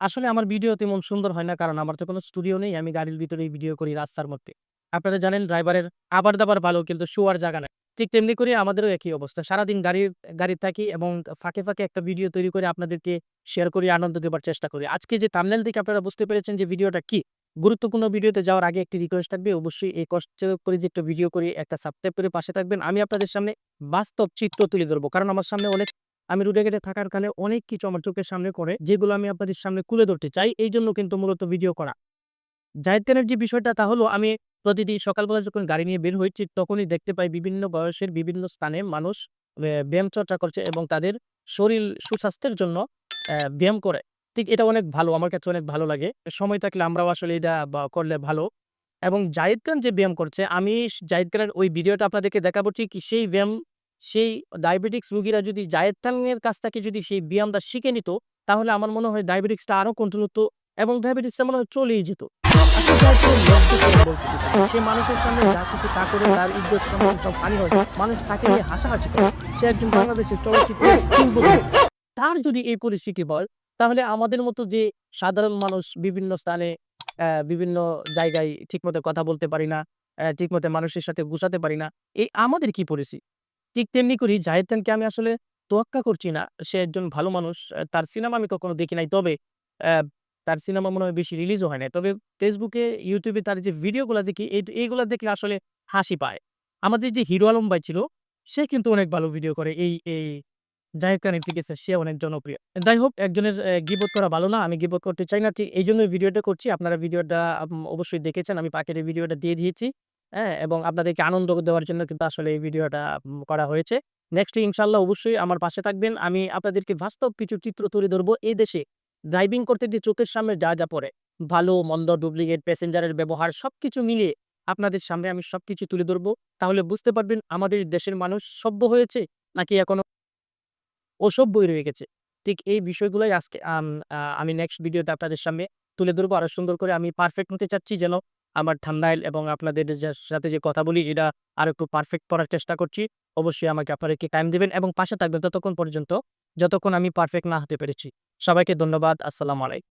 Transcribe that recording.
আসলে আমার ভিডিও তেমন সুন্দর হয় না। কারণ আমার তো কোনো স্টুডিও নেই। আমি গাড়ির ভিতরেই ভিডিও করি রাস্তার মধ্যে। আপনারা জানেন ড্রাইভারের আবার-দাবার ভালো কিন্তু শোয়ার জায়গা নাই। ঠিক তেমনি করে আমাদেরও একই অবস্থা। সারাদিন গাড়ি থাকি এবং ফাঁকে একটা ভিডিও তৈরি করে আপনাদেরকে শেয়ার করি, আনন্দ দেবার চেষ্টা করি। আজকে যে থাম্বনেল দেখে আপনারা বুঝতে পেরেছেন যে ভিডিওটা কি। গুরুত্বপূর্ণ ভিডিওতে যাওয়ার আগে একটি রিকোয়েস্ট থাকবে। অবশ্যই এই কষ্ট করে যে একটা ভিডিও করি, একটা সাবস্ক্রাইব করে পাশে থাকবেন। আমি আপনাদের সামনে বাস্তব চিত্র তুলে ধরব। কারণ আমার সামনে আমি রোডে ঘাটে থাকার কারণে অনেক কিছু আমার চোখের সামনে পড়ে, যেগুলো আমি আপনাদের সামনে তুলে ধরতে চাই। এইজন্য কিন্তু মূলত ভিডিও করা। জাহিদ খানের যে বিষয়টা তা হলো আমি প্রতিদিন সকালবেলা যখন গাড়ি নিয়ে বের হই ঠিক তখনই দেখতে পাই বিভিন্ন বয়সের বিভিন্ন স্থানে মানুষ ব্যায়াম চর্চা করছে এবং তাদের শরীর সুস্বাস্থ্যের জন্য ব্যায়াম করে। ঠিক এটা অনেক ভালো। আমার কাছে অনেক ভালো লাগে। সময় থাকলে আমরাও আসলে এটা করলে ভালো। এবং জাহিদ খান যে ব্যায়াম করছে, আমি জাহিদ খানের ওই ভিডিওটা আপনাদেরকে দেখাবো ঠিক সেই ব্যায়াম, সেই ডায়াবেটিকস রোগীরা যদি জাহিদ খানের কাছ থেকে যদি সেই ব্যায়ামটা শিখে নিত, তাহলে আমার মনে হয় ডায়াবেটিক্সটা আরো কন্ট্রোল হতো এবং ডায়াবেটিক্সটা মনে হয় চলেই যেত। আসলে জাহিদ খানের লজ্জা শরম বলতে কিছু নেই। সে মানুষের সামনে যা খুশি তা করে তার ইজ্জত সম্মান সব হানি হয়। মানুষ তাকে নিয়ে হাসাহাসি করে। সে একজন বাংলাদেশের চলচ্চিত্রের কিংবদন্তি। তার যদি এই পরিস্থিতি হয়, তাহলে আমাদের মতো যে সাধারণ মানুষ বিভিন্ন স্থানে বিভিন্ন জায়গায় ঠিকমতো কথা বলতে পারি না, ঠিকমতো মানুষের সাথে গুছাতে পারি না। এই আমাদের কি পরিস্থিতি? ঠিক তেমনি করি জাহিদ খানকে আমি আসলে তোয়াক্কা করছি না। সে একজন ভালো মানুষ। তার সিনেমা আমি কখনো দেখি নাই। তবে অ্যা তার সিনেমা মনে হয় বেশি রিলিজও হয় নাই। তবে Facebook এ, YouTube এ তার যে ভিডিওগুলা দেখি এইগুলা দেখলে আসলে হাসি পায়। আমাদের যে হিরো আলম ভাই ছিল, সে কিন্তু অনেক ভালো ভিডিও করে। এই জাহিদ খানের ঠিক আছে, সে অনেক জনপ্রিয়। যাই হোক একজনের গিবত করা ভালো না। আমি গিবত করতে চাই না। ঠিক এইজন্যই ভিডিওটা করছি। আপনারা ভিডিওটা অবশ্যই দেখেছেন। আমি পাকেটে ভিডিওটা দিয়ে দিয়েছি। হ্যাঁ? এবং আপনাদেরকে আনন্দ দেওয়ার জন্য কিন্তু আসলে এই ভিডিওটা করা হয়েছে। নেক্সট ইনশাআল্লাহ অবশ্যই আমার পাশে থাকবেন। আমি আপনাদেরকে বাস্তব কিছু চিত্র তুলে ধরবো। এই দেশে ড্রাইভিং করতে গিয়ে চোখের সামনে যা পড়ে, ভালো, মন্দ, ডুপ্লিকেট, প্যাসেঞ্জারের ব্যবহার সবকিছু মিলিয়ে আপনাদের সামনে আমি সবকিছু তুলে ধরবো। তাহলে বুঝতে পারবেন আমাদের দেশের মানুষ সভ্য হয়েছে নাকি এখনো অসভ্যই রয়ে গেছে। ঠিক এই বিষয়গুলাই আজকে আমি নেক্সট ভিডিওতে আপনাদের সামনে তুলে ধরবো আরো সুন্দর করে। আমি পারফেক্ট হতে চাচ্ছি যেন আমার থাম্বনেইল এবং আপনাদের সাথে যে কথা বলি এটা আরো একটু পারফেক্ট করার চেষ্টা করছি। অবশ্যই আমাকে আপনারা একটু টাইম দিবেন এবং পাশে থাকবেন ততক্ষণ পর্যন্ত যতক্ষণ আমি পারফেক্ট না হতে পেরেছি। সবাইকে ধন্যবাদ। আসসালামু আলাইকুম।